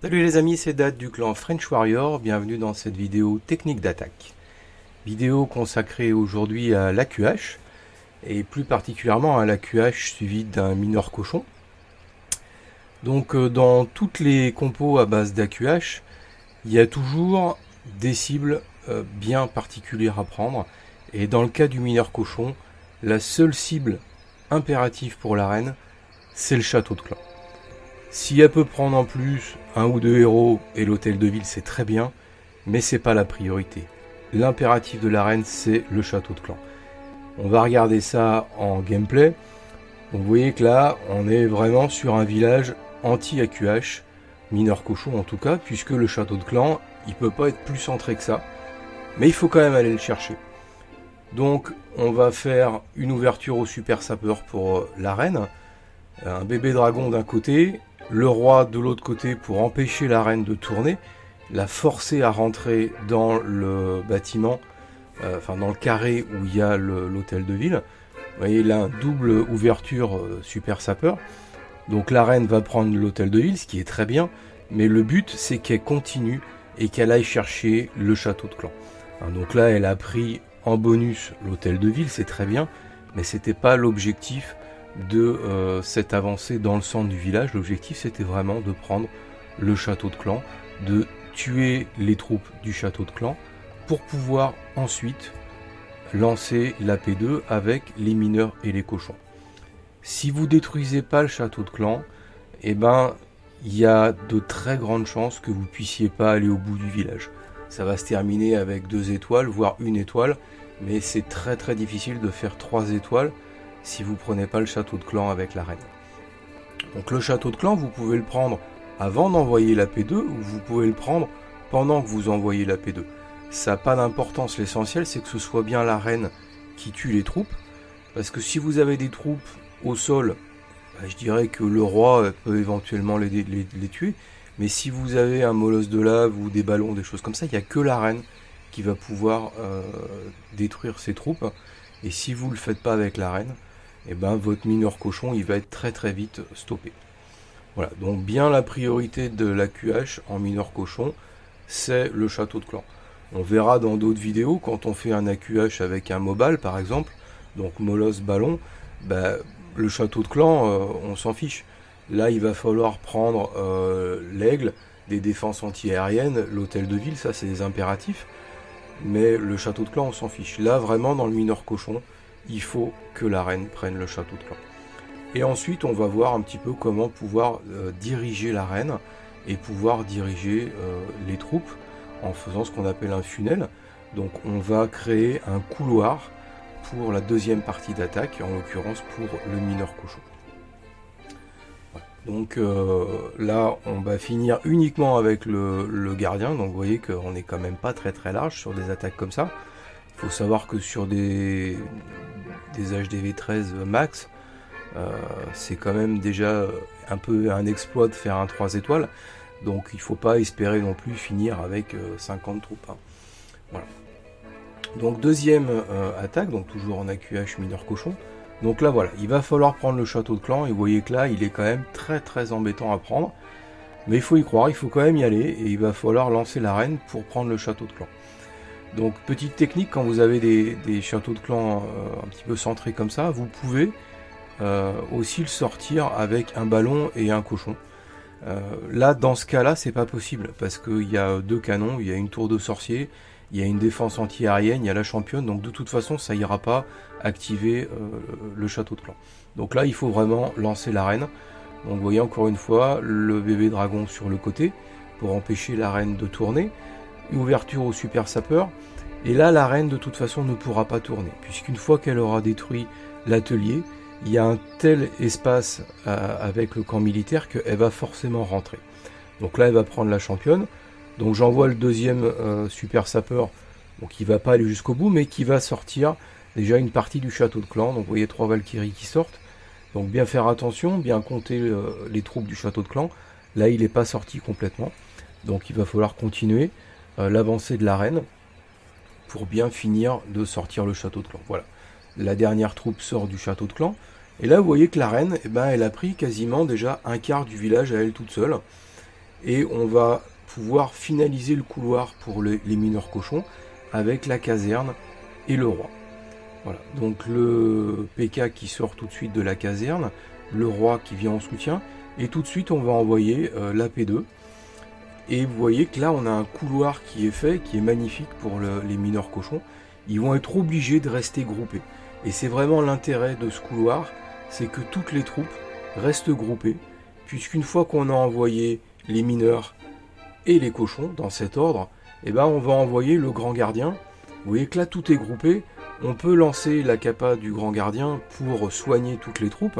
Salut les amis, c'est Dad du clan French Warrior, bienvenue dans cette vidéo technique d'attaque. Vidéo consacrée aujourd'hui à l'AQH, et plus particulièrement à l'AQH suivi d'un mineur cochon. Donc dans toutes les compos à base d'AQH, il y a toujours des cibles bien particulières à prendre, et dans le cas du mineur cochon, la seule cible impérative pour l'arène, c'est le château de clan. Si elle peut prendre en plus un ou deux héros et l'hôtel de ville, c'est très bien, mais c'est pas la priorité. L'impératif de l'arène, c'est le château de clan. On va regarder ça en gameplay. Donc vous voyez que là, on est vraiment sur un village anti-AQH, mineur cochon en tout cas, puisque le château de clan, il peut pas être plus centré que ça. Mais il faut quand même aller le chercher. Donc on va faire une ouverture au super sapeur pour l'arène. Un bébé dragon d'un côté, le roi de l'autre côté pour empêcher la reine de tourner, la forcer à rentrer dans le bâtiment, enfin dans le carré où il y a l'hôtel de ville. Vous voyez là, une double ouverture super sapeur. Donc la reine va prendre l'hôtel de ville, ce qui est très bien, mais le but c'est qu'elle continue et qu'elle aille chercher le château de clan. Donc là elle a pris en bonus l'hôtel de ville, c'est très bien, mais c'était pas l'objectif de cette avancée dans le centre du village. L'objectif c'était vraiment de prendre le château de clan, de tuer les troupes du château de clan pour pouvoir ensuite lancer la P2 avec les mineurs et les cochons. Si vous détruisez pas le château de clan, eh ben il y a de très grandes chances que vous puissiez pas aller au bout du village. Ça va se terminer avec 2 étoiles, voire 1 étoile, mais c'est très très difficile de faire 3 étoiles si vous prenez pas le château de clan avec la reine. Donc le château de clan, vous pouvez le prendre avant d'envoyer la P2 ou vous pouvez le prendre pendant que vous envoyez la P2. Ça n'a pas d'importance, l'essentiel c'est que ce soit bien la reine qui tue les troupes, parce que si vous avez des troupes au sol, je dirais que le roi peut éventuellement les tuer, mais si vous avez un molosse de lave ou des ballons, des choses comme ça, il n'y a que la reine qui va pouvoir détruire ces troupes, et si vous ne le faites pas avec la reine, et ben votre mineur cochon il va être très très vite stoppé. Voilà, donc bien la priorité de la QH en mineur cochon, c'est le château de clan. On verra dans d'autres vidéos quand on fait un AQH avec un mobile par exemple, donc molosse ballon, le château de clan on s'en fiche. Là il va falloir prendre l'aigle, des défenses anti-aériennes, l'hôtel de ville, ça c'est des impératifs, mais le château de clan on s'en fiche. Là vraiment dans le mineur cochon, il faut que la reine prenne le château de clan. Et ensuite, on va voir un petit peu comment pouvoir diriger la reine et pouvoir diriger les troupes en faisant ce qu'on appelle un funnel. Donc on va créer un couloir pour la deuxième partie d'attaque, en l'occurrence pour le mineur cochon. Voilà. Donc là, on va finir uniquement avec le gardien. Donc vous voyez qu'on n'est quand même pas très très large sur des attaques comme ça. Il faut savoir que sur des HDV 13 max, c'est quand même déjà un peu un exploit de faire un 3 étoiles, donc il ne faut pas espérer non plus finir avec 50 troupes. Hein. Voilà. Donc deuxième attaque, donc toujours en AQH mineur cochon. Donc là voilà, il va falloir prendre le château de clan, et vous voyez que là il est quand même très très embêtant à prendre, mais il faut y croire, il faut quand même y aller, et il va falloir lancer l'arène pour prendre le château de clan. Donc petite technique, quand vous avez des châteaux de clan un petit peu centrés comme ça, vous pouvez aussi le sortir avec un ballon et un cochon. Là dans ce cas là c'est pas possible, parce qu'il y a 2 canons, il y a une tour de sorcier, il y a une défense anti-aérienne, il y a la championne, donc de toute façon ça ira pas activer le château de clan. Donc là il faut vraiment lancer l'arène. Donc vous voyez encore une fois le bébé dragon sur le côté pour empêcher la reine de tourner, une ouverture au super sapeur, et là la reine de toute façon ne pourra pas tourner, puisqu'une fois qu'elle aura détruit l'atelier, il y a un tel espace avec le camp militaire qu'elle va forcément rentrer. Donc là elle va prendre la championne, donc j'envoie le deuxième super sapeur, donc qui va pas aller jusqu'au bout, mais qui va sortir déjà une partie du château de clan. Donc vous voyez 3 Valkyries qui sortent, donc bien faire attention, bien compter les troupes du château de clan. Là il n'est pas sorti complètement, donc il va falloir continuer l'avancée de la reine pour bien finir de sortir le château de clan. Voilà, la dernière troupe sort du château de clan, et là vous voyez que la reine, elle a pris quasiment déjà un quart du village à elle toute seule, et on va pouvoir finaliser le couloir pour les mineurs cochons avec la caserne et le roi. Voilà, donc le PK qui sort tout de suite de la caserne, le roi qui vient en soutien, et tout de suite on va envoyer la P2. Et vous voyez que là on a un couloir qui est fait, qui est magnifique pour les mineurs cochons. Ils vont être obligés de rester groupés. Et c'est vraiment l'intérêt de ce couloir, c'est que toutes les troupes restent groupées, puisqu'une fois qu'on a envoyé les mineurs et les cochons dans cet ordre, eh ben on va envoyer le grand gardien. Vous voyez que là tout est groupé. On peut lancer la capa du grand gardien pour soigner toutes les troupes,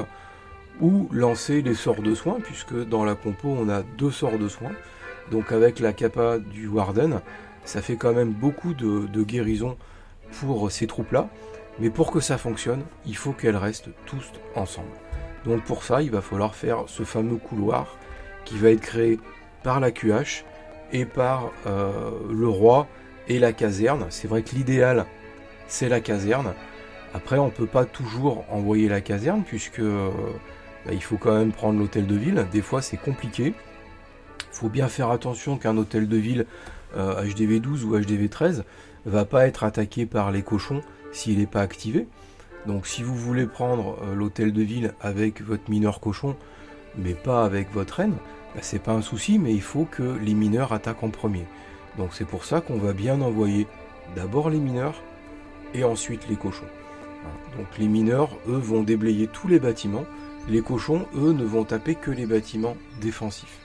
ou lancer les sorts de soins, puisque dans la compo on a 2 sorts de soins. Donc avec la capa du Warden, ça fait quand même beaucoup de guérison pour ces troupes-là. Mais pour que ça fonctionne, il faut qu'elles restent tous ensemble. Donc pour ça, il va falloir faire ce fameux couloir qui va être créé par la QH et par le roi et la caserne. C'est vrai que l'idéal, c'est la caserne. Après, on ne peut pas toujours envoyer la caserne, puisque il faut quand même prendre l'hôtel de ville. Des fois, c'est compliqué. Il faut bien faire attention qu'un hôtel de ville HDV 12 ou HDV 13 va pas être attaqué par les cochons s'il n'est pas activé. Donc si vous voulez prendre l'hôtel de ville avec votre mineur cochon, mais pas avec votre reine, c'est pas un souci, mais il faut que les mineurs attaquent en premier. Donc c'est pour ça qu'on va bien envoyer d'abord les mineurs et ensuite les cochons. Donc les mineurs, eux, vont déblayer tous les bâtiments. Les cochons, eux, ne vont taper que les bâtiments défensifs.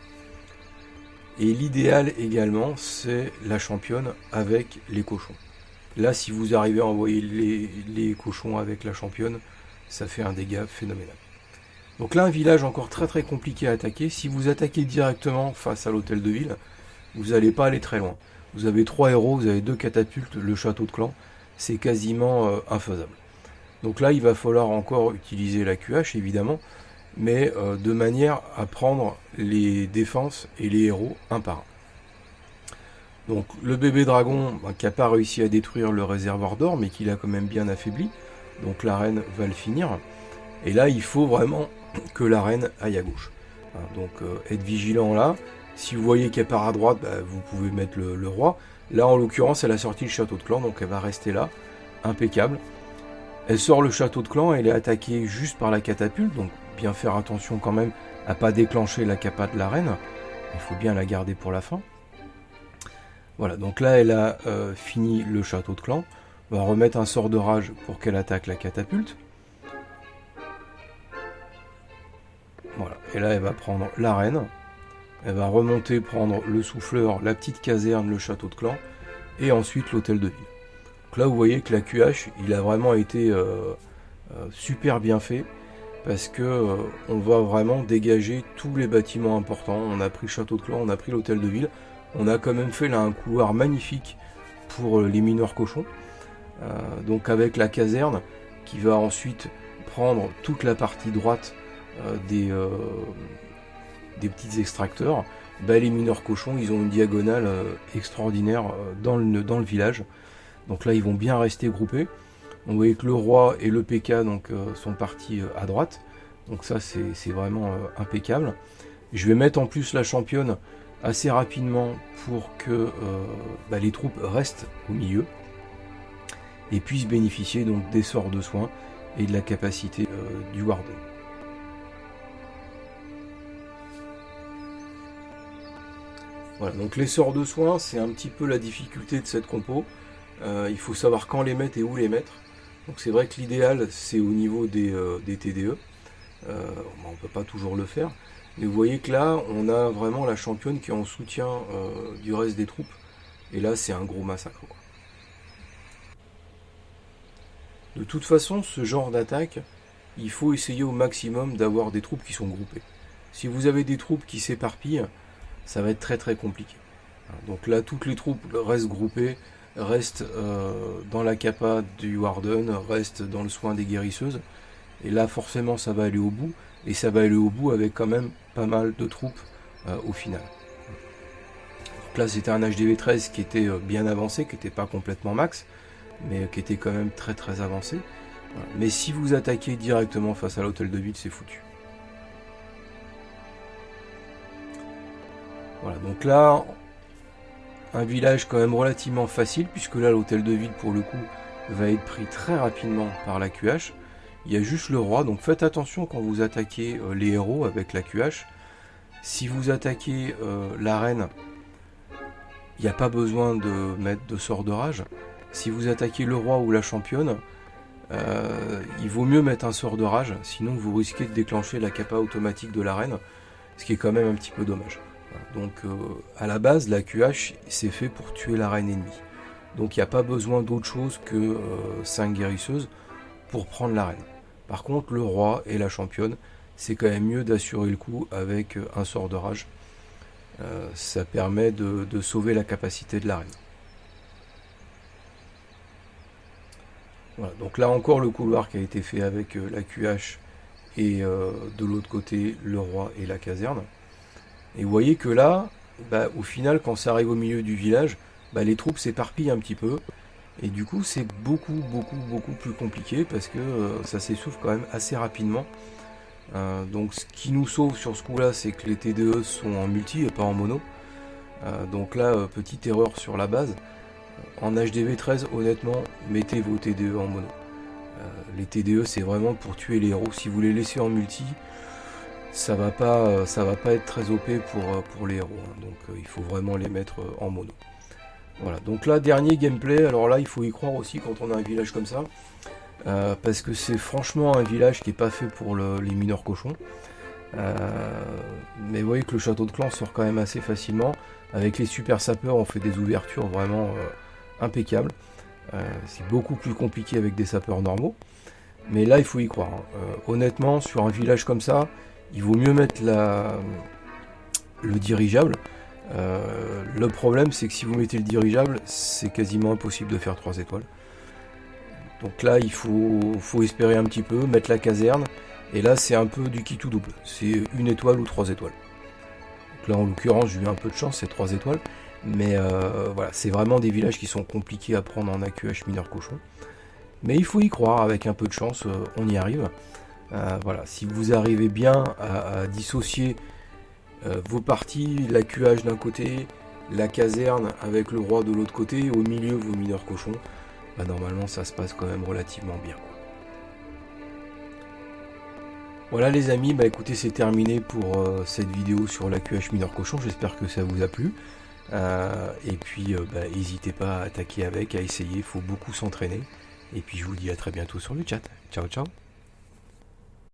Et l'idéal également, c'est la championne avec les cochons. Là, si vous arrivez à envoyer les cochons avec la championne, ça fait un dégât phénoménal. Donc là, un village encore très très compliqué à attaquer. Si vous attaquez directement face à l'hôtel de ville, vous n'allez pas aller très loin. Vous avez 3 héros, vous avez 2 catapultes, le château de clan. C'est quasiment infaisable. Donc là, il va falloir encore utiliser la QH, évidemment, mais de manière à prendre les défenses et les héros un par un. Donc le bébé dragon qui n'a pas réussi à détruire le réservoir d'or, mais qui l'a quand même bien affaibli. Donc la reine va le finir. Et là, il faut vraiment que la reine aille à gauche. Donc être vigilant là. Si vous voyez qu'elle part à droite, vous pouvez mettre le roi. Là, en l'occurrence, elle a sorti le château de clan, donc elle va rester là. Impeccable. Elle sort le château de clan, elle est attaquée juste par la catapulte, donc bien faire attention quand même à pas déclencher la capa de la reine. Il faut bien la garder pour la fin. Voilà, donc là elle a fini le château de clan. On va remettre un sort de rage pour qu'elle attaque la catapulte. Voilà, et là elle va prendre la reine. Elle va remonter, prendre le souffleur, la petite caserne, le château de clan, et ensuite l'hôtel de ville. Donc là vous voyez que la QH, il a vraiment été super bien fait, parce que on va vraiment dégager tous les bâtiments importants. On a pris le château de clan, on a pris l'hôtel de ville. On a quand même fait là un couloir magnifique pour les mineurs cochons. Donc avec la caserne qui va ensuite prendre toute la partie droite des petits extracteurs. Les mineurs cochons, ils ont une diagonale extraordinaire dans le village. Donc là, ils vont bien rester groupés. On voit que le roi et le PK sont partis à droite. Donc ça, c'est vraiment impeccable. Je vais mettre en plus la championne assez rapidement pour que les troupes restent au milieu et puissent bénéficier donc des sorts de soins et de la capacité du Warden. Voilà, donc les sorts de soins, c'est un petit peu la difficulté de cette compo. Il faut savoir quand les mettre et où les mettre. Donc c'est vrai que l'idéal, c'est au niveau des TDE. On ne peut pas toujours le faire. Mais vous voyez que là, on a vraiment la championne qui est en soutien du reste des troupes. Et là, c'est un gros massacre, quoi. De toute façon, ce genre d'attaque, il faut essayer au maximum d'avoir des troupes qui sont groupées. Si vous avez des troupes qui s'éparpillent, ça va être très très compliqué. Donc là, toutes les troupes restent groupées, restent dans la capa du Warden, restent dans le soin des guérisseuses. Et là, forcément, ça va aller au bout. Et ça va aller au bout avec quand même pas mal de troupes au final. Donc là, c'était un HDV 13 qui était bien avancé, qui n'était pas complètement max, mais qui était quand même très très avancé. Voilà. Mais si vous attaquez directement face à l'hôtel de ville, c'est foutu. Voilà, donc là, un village quand même relativement facile, puisque là l'hôtel de ville pour le coup va être pris très rapidement par la QH. Il y a juste le roi, donc faites attention quand vous attaquez les héros avec la QH. Si vous attaquez la reine, il n'y a pas besoin de mettre de sort de rage. Si vous attaquez le roi ou la championne, il vaut mieux mettre un sort de rage, sinon vous risquez de déclencher la capa automatique de la reine, ce qui est quand même un petit peu dommage. Donc à la base, la QH c'est fait pour tuer la reine ennemie. Donc il n'y a pas besoin d'autre chose que 5 guérisseuses pour prendre la reine. Par contre, le roi et la championne, c'est quand même mieux d'assurer le coup avec un sort de rage. Ça permet de sauver la capacité de la reine. Voilà, donc là encore le couloir qui a été fait avec la QH et de l'autre côté le roi et la caserne. Et vous voyez que là, au final, quand ça arrive au milieu du village, les troupes s'éparpillent un petit peu. Et du coup, c'est beaucoup plus compliqué parce que ça s'essouffle quand même assez rapidement. Donc ce qui nous sauve sur ce coup-là, c'est que les TDE sont en multi et pas en mono. Donc là, petite erreur sur la base. En HDV 13, honnêtement, mettez vos TDE en mono. Les TDE, c'est vraiment pour tuer les héros. Si vous les laissez en multi, ça va pas être très OP pour les héros. Donc il faut vraiment les mettre en mono. Voilà, donc là, dernier gameplay. Alors là, il faut y croire aussi quand on a un village comme ça. Parce que c'est franchement un village qui n'est pas fait pour les mineurs cochons. Mais vous voyez que le château de clan sort quand même assez facilement. Avec les super sapeurs, on fait des ouvertures vraiment impeccables. C'est beaucoup plus compliqué avec des sapeurs normaux. Mais là, il faut y croire. Honnêtement, sur un village comme ça, il vaut mieux mettre le dirigeable. Le problème, c'est que si vous mettez le dirigeable, c'est quasiment impossible de faire 3 étoiles. Donc là, il faut espérer un petit peu, mettre la caserne. Et là, c'est un peu du qui tout double. C'est 1 étoile ou 3 étoiles. Donc là, en l'occurrence, j'ai eu un peu de chance, c'est 3 étoiles. Mais voilà, c'est vraiment des villages qui sont compliqués à prendre en AQH mineur cochon. Mais il faut y croire, avec un peu de chance, on y arrive. Voilà, si vous arrivez bien à dissocier vos parties, la QH d'un côté, la caserne avec le roi de l'autre côté, au milieu vos mineurs cochons, normalement ça se passe quand même relativement bien. Voilà les amis, écoutez, c'est terminé pour cette vidéo sur la QH mineur cochon, j'espère que ça vous a plu. Et puis n'hésitez pas à attaquer avec, à essayer, il faut beaucoup s'entraîner. Et puis je vous dis à très bientôt sur le chat. Ciao ciao.